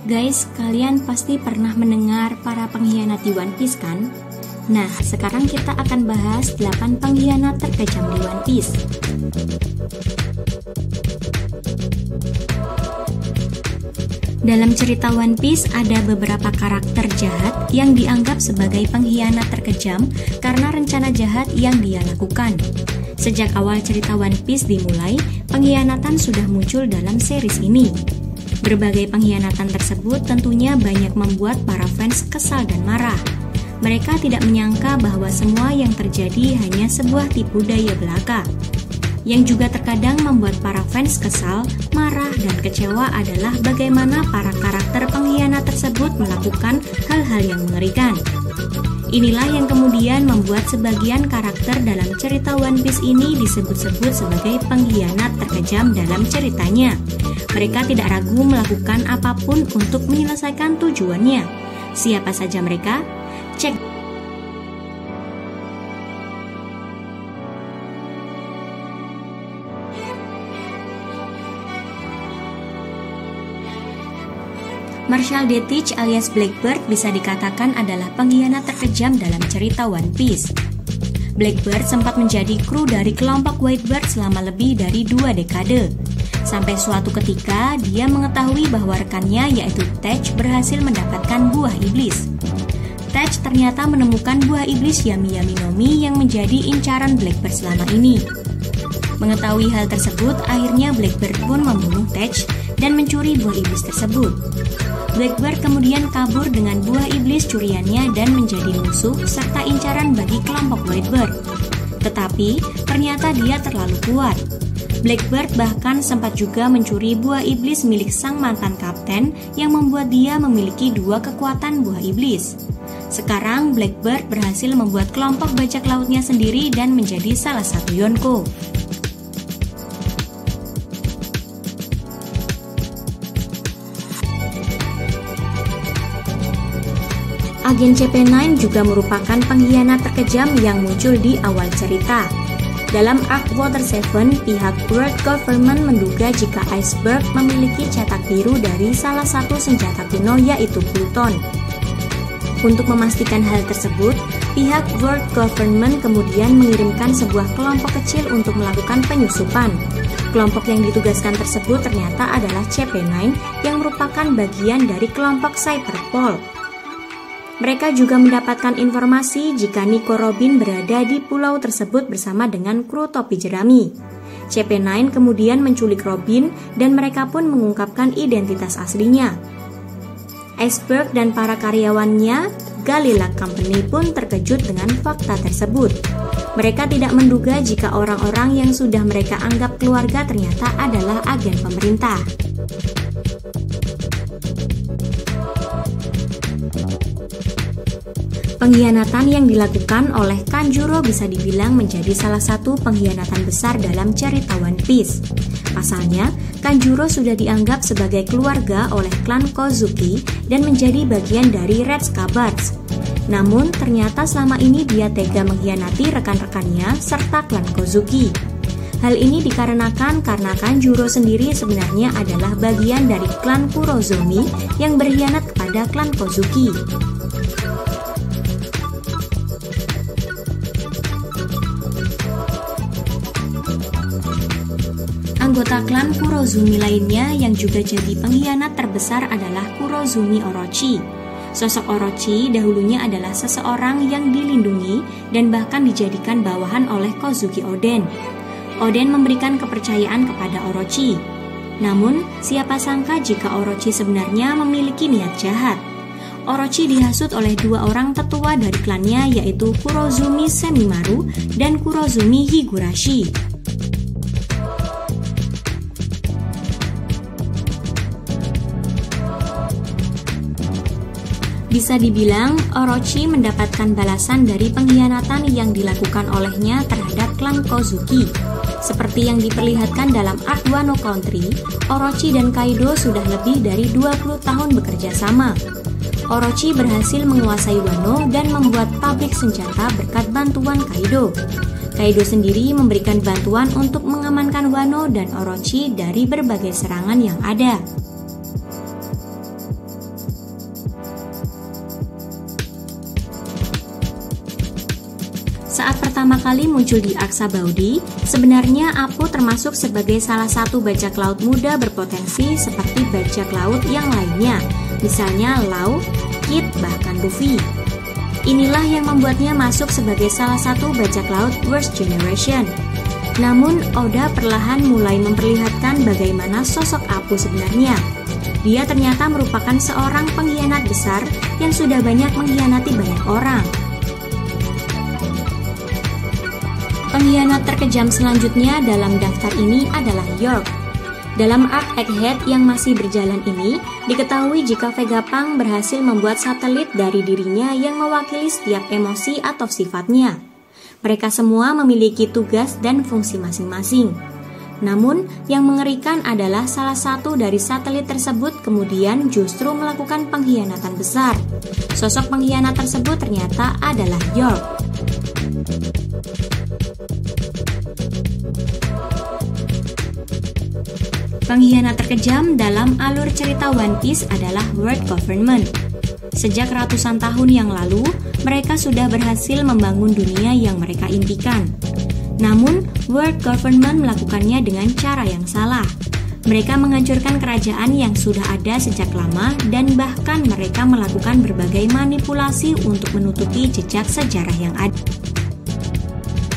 Guys, kalian pasti pernah mendengar para pengkhianat di One Piece kan? Nah, sekarang kita akan bahas 8 pengkhianat terkejam di One Piece. Dalam cerita One Piece ada beberapa karakter jahat yang dianggap sebagai pengkhianat terkejam karena rencana jahat yang dia lakukan. Sejak awal cerita One Piece dimulai, pengkhianatan sudah muncul dalam series ini. Berbagai pengkhianatan tersebut tentunya banyak membuat para fans kesal dan marah. Mereka tidak menyangka bahwa semua yang terjadi hanya sebuah tipu daya belaka. Yang juga terkadang membuat para fans kesal, marah, dan kecewa adalah bagaimana para karakter pengkhianat tersebut melakukan hal-hal yang mengerikan. Inilah yang kemudian membuat sebagian karakter dalam cerita One Piece ini disebut-sebut sebagai pengkhianat terkejam dalam ceritanya. Mereka tidak ragu melakukan apapun untuk menyelesaikan tujuannya. Siapa saja mereka? Cek. Marshall D. Teach alias Blackbeard bisa dikatakan adalah pengkhianat terkejam dalam cerita One Piece. Blackbeard sempat menjadi kru dari kelompok Whitebeard selama lebih dari 2 dekade. Sampai suatu ketika, dia mengetahui bahwa rekannya yaitu Tetch berhasil mendapatkan buah iblis. Tetch ternyata menemukan buah iblis Yami Yami no Mi yang menjadi incaran Blackbeard selama ini. Mengetahui hal tersebut, akhirnya Blackbeard pun membunuh Tetch dan mencuri buah iblis tersebut. Blackbeard kemudian kabur dengan buah iblis curiannya dan menjadi musuh serta incaran bagi kelompok Whitebeard. Tetapi, ternyata dia terlalu kuat. Blackbeard bahkan sempat juga mencuri buah iblis milik sang mantan kapten yang membuat dia memiliki 2 kekuatan buah iblis. Sekarang Blackbeard berhasil membuat kelompok bajak lautnya sendiri dan menjadi salah satu Yonko. Agen CP9 juga merupakan pengkhianat terkejam yang muncul di awal cerita. Dalam arc Water 7, pihak World Government menduga jika Iceberg memiliki cetak biru dari salah satu senjata kuno yaitu Pluton. Untuk memastikan hal tersebut, pihak World Government kemudian mengirimkan sebuah kelompok kecil untuk melakukan penyusupan. Kelompok yang ditugaskan tersebut ternyata adalah CP9 yang merupakan bagian dari kelompok Cyberpol. Mereka juga mendapatkan informasi jika Nico Robin berada di pulau tersebut bersama dengan kru topi jerami. CP9 kemudian menculik Robin dan mereka pun mengungkapkan identitas aslinya. Iceberg dan para karyawannya, Galila Company pun terkejut dengan fakta tersebut. Mereka tidak menduga jika orang-orang yang sudah mereka anggap keluarga ternyata adalah agen pemerintah. Pengkhianatan yang dilakukan oleh Kanjuro bisa dibilang menjadi salah satu pengkhianatan besar dalam cerita One Piece. Pasalnya, Kanjuro sudah dianggap sebagai keluarga oleh klan Kozuki dan menjadi bagian dari Red Scabbers. Namun, ternyata selama ini dia tega mengkhianati rekan-rekannya serta klan Kozuki. Hal ini dikarenakan karena Kanjuro sendiri sebenarnya adalah bagian dari klan Kurozomi yang berkhianat kepada klan Kozuki. Anggota klan Kurozumi lainnya yang juga jadi pengkhianat terbesar adalah Kurozumi Orochi. Sosok Orochi dahulunya adalah seseorang yang dilindungi dan bahkan dijadikan bawahan oleh Kozuki Oden. Oden memberikan kepercayaan kepada Orochi. Namun, siapa sangka jika Orochi sebenarnya memiliki niat jahat. Orochi dihasut oleh 2 orang tetua dari klannya yaitu Kurozumi Semimaru dan Kurozumi Higurashi. Bisa dibilang, Orochi mendapatkan balasan dari pengkhianatan yang dilakukan olehnya terhadap klan Kozuki. Seperti yang diperlihatkan dalam arc Wano Country, Orochi dan Kaido sudah lebih dari 20 tahun bekerja sama. Orochi berhasil menguasai Wano dan membuat pabrik senjata berkat bantuan Kaido. Kaido sendiri memberikan bantuan untuk mengamankan Wano dan Orochi dari berbagai serangan yang ada. Saat pertama kali muncul di Arc Sabaody, sebenarnya Appo termasuk sebagai salah satu bajak laut muda berpotensi seperti bajak laut yang lainnya, misalnya Law, Kid, bahkan Luffy. Inilah yang membuatnya masuk sebagai salah satu bajak laut Worst Generation. Namun, Oda perlahan mulai memperlihatkan bagaimana sosok Appo sebenarnya. Dia ternyata merupakan seorang pengkhianat besar yang sudah banyak mengkhianati banyak orang. Pengkhianat terkejam selanjutnya dalam daftar ini adalah York. Dalam arc Egghead yang masih berjalan ini, diketahui jika Vegapunk berhasil membuat satelit dari dirinya yang mewakili setiap emosi atau sifatnya. Mereka semua memiliki tugas dan fungsi masing-masing. Namun, yang mengerikan adalah salah satu dari satelit tersebut kemudian justru melakukan pengkhianatan besar. Sosok pengkhianat tersebut ternyata adalah York. Pengkhianat terkejam dalam alur cerita One Piece adalah World Government. Sejak ratusan tahun yang lalu, mereka sudah berhasil membangun dunia yang mereka impikan. Namun, World Government melakukannya dengan cara yang salah. Mereka menghancurkan kerajaan yang sudah ada sejak lama dan bahkan mereka melakukan berbagai manipulasi untuk menutupi jejak sejarah yang ada.